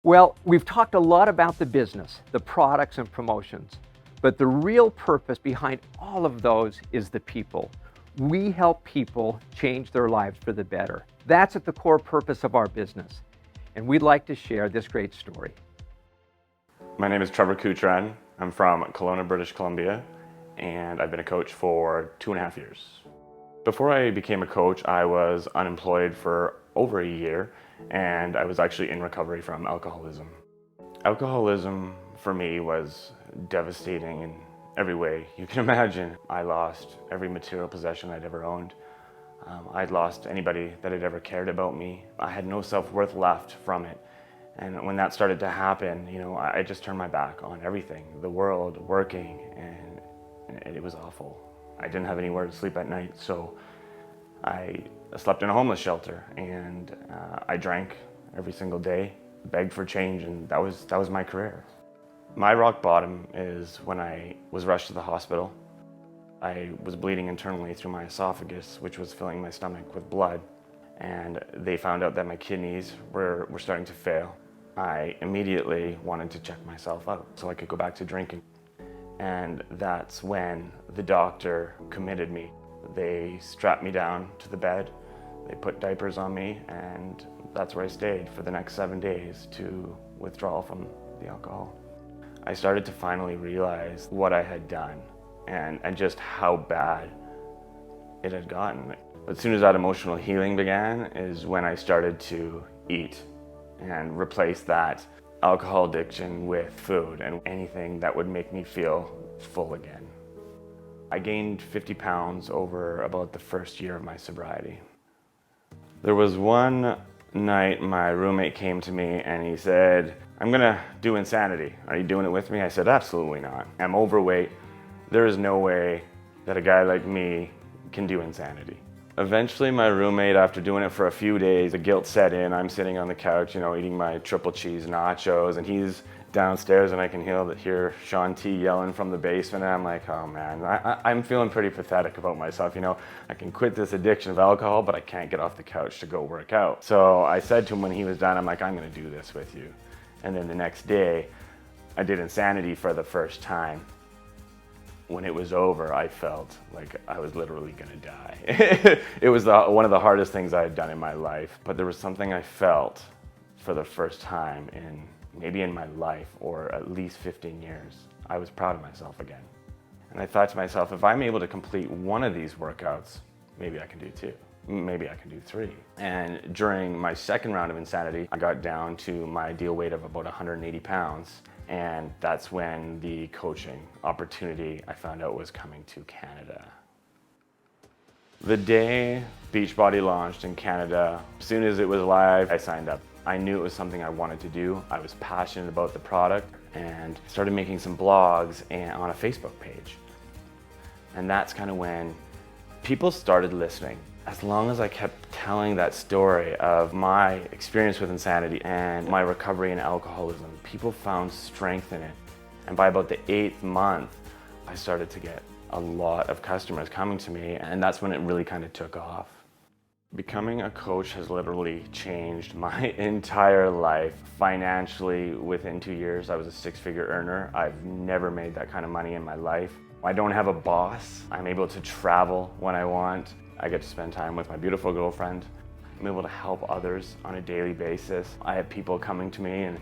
Well, we've talked a lot about the business, the products and promotions, but the real purpose behind all of those is the people. We help people change their lives for the better. That's at the core purpose of our business, and we'd like to share this great story. My name is Trevor Coutran. I'm from Kelowna, British Columbia, and I've been a coach for 2.5 years. Before I became a coach, I was unemployed for over a year, and I was actually in recovery from alcoholism. Alcoholism for me was devastating in every way you can imagine. I lost every material possession I'd ever owned. I'd lost anybody that had ever cared about me. I had no self-worth left from it. And when that started to happen, I just turned my back on everything, the world, working, and it was awful. I didn't have anywhere to sleep at night, so I slept in a homeless shelter, and I drank every single day, begged for change, and that was my career. My rock bottom is when I was rushed to the hospital. I was bleeding internally through my esophagus, which was filling my stomach with blood, and they found out that my kidneys were starting to fail. I immediately wanted to check myself out so I could go back to drinking. And that's when the doctor committed me. They strapped me down to the bed, they put diapers on me, and that's where I stayed for the next 7 days to withdraw from the alcohol. I started to finally realize what I had done and just how bad it had gotten. As soon as that emotional healing began is when I started to eat and replace that alcohol addiction with food and anything that would make me feel full again. I gained 50 pounds over about the first year of my sobriety. There was one night my roommate came to me and he said, "I'm gonna do insanity. Are you doing it with me?" I said, "Absolutely not. I'm overweight. There is no way that a guy like me can do insanity." Eventually my roommate, after doing it for a few days, the guilt set in. I'm sitting on the couch, eating my triple cheese nachos, and he's downstairs and I can hear Sean T yelling from the basement, and I'm like, oh man, I'm feeling pretty pathetic about myself. I can quit this addiction of alcohol, but I can't get off the couch to go work out. So I said to him when he was done, I'm like, I'm gonna do this with you. And then the next day, I did insanity for the first time. When it was over, I felt like I was literally gonna die. It was one of the hardest things I had done in my life, but there was something I felt for the first time maybe in my life, or at least 15 years. I was proud of myself again. And I thought to myself, if I'm able to complete one of these workouts, maybe I can do 2. Maybe I can do 3. And during my second round of insanity, I got down to my ideal weight of about 180 pounds. And that's when the coaching opportunity I found out was coming to Canada. The day Beachbody launched in Canada, as soon as it was live, I signed up. I knew it was something I wanted to do. I was passionate about the product and started making some blogs on a Facebook page. And that's kind of when people started listening. As long as I kept telling that story of my experience with insanity and my recovery in alcoholism, people found strength in it. And by about the 8th month, I started to get a lot of customers coming to me, and that's when it really kind of took off. Becoming a coach has literally changed my entire life. Financially, within 2 years, I was a 6-figure earner. I've never made that kind of money in my life. I don't have a boss. I'm able to travel when I want. I get to spend time with my beautiful girlfriend. I'm able to help others on a daily basis. I have people coming to me and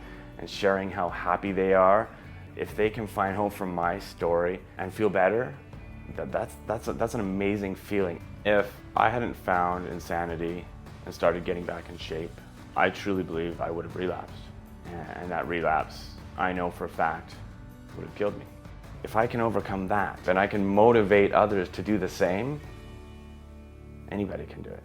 sharing how happy they are. If they can find hope from my story and feel better, that's an amazing feeling. If I hadn't found insanity and started getting back in shape, I truly believe I would have relapsed. And that relapse, I know for a fact, would have killed me. If I can overcome that, then I can motivate others to do the same. Anybody can do it.